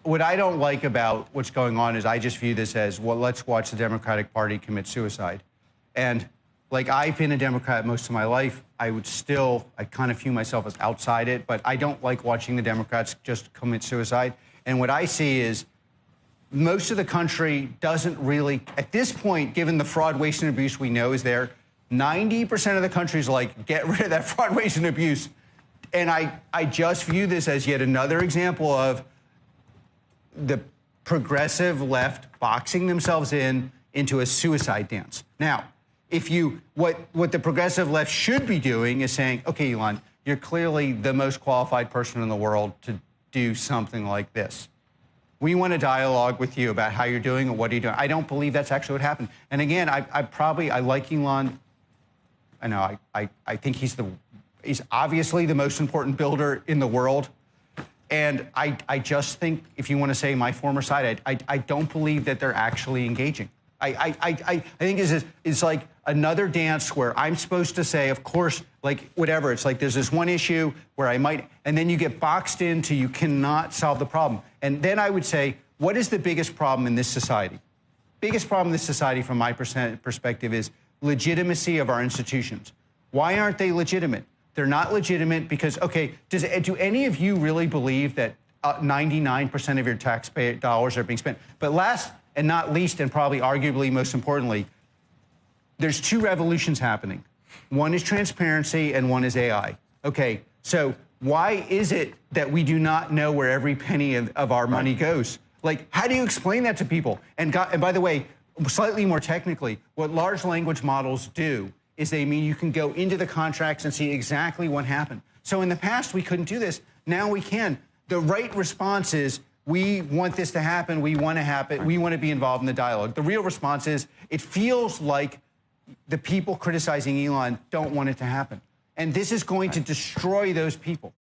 what I don't like about what's going on is I just view this as, well, let's watch the Democratic Party commit suicide. And like, I've been a Democrat most of my life. I kind of view myself as outside it, but I don't like watching the Democrats just commit suicide. And what I see is most of the country doesn't really, at this point, given the fraud, waste, and abuse we know is there, 90% of the country is like, get rid of that fraud, waste, and abuse. And I just view this as yet another example of the progressive left boxing themselves into a suicide dance. Now, what the progressive left should be doing is saying, okay, Elon, you're clearly the most qualified person in the world to do something like this. We want to dialogue with you about how you're doing and what are you doing. I don't believe that's actually what happened. And again, I like Elon. I know I think he's obviously the most important builder in the world. And I just think, if you want to say my former side, I don't believe that they're actually engaging. I think it's like another dance where I'm supposed to say, of course, like whatever. It's like there's this one issue where I might, and then you get boxed into you cannot solve the problem. And then I would say, what is the biggest problem in this society? Biggest problem in this society from my perspective is legitimacy of our institutions. Why aren't they legitimate? They're not legitimate because, okay, do any of you really believe that 99% of your taxpayer dollars are being spent? But last and not least, and probably arguably most importantly, there's two revolutions happening. One is transparency and one is AI. Okay, so why is it that we do not know where every penny of our money goes? Like, how do you explain that to people? And by the way, slightly more technically, what large language models do is they mean you can go into the contracts and see exactly what happened. So in the past, we couldn't do this. Now we can. The right response is, we want this to happen. We want to happen. We want to be involved in the dialogue. The real response is, it feels like the people criticizing Elon don't want it to happen. And this is going to destroy those people.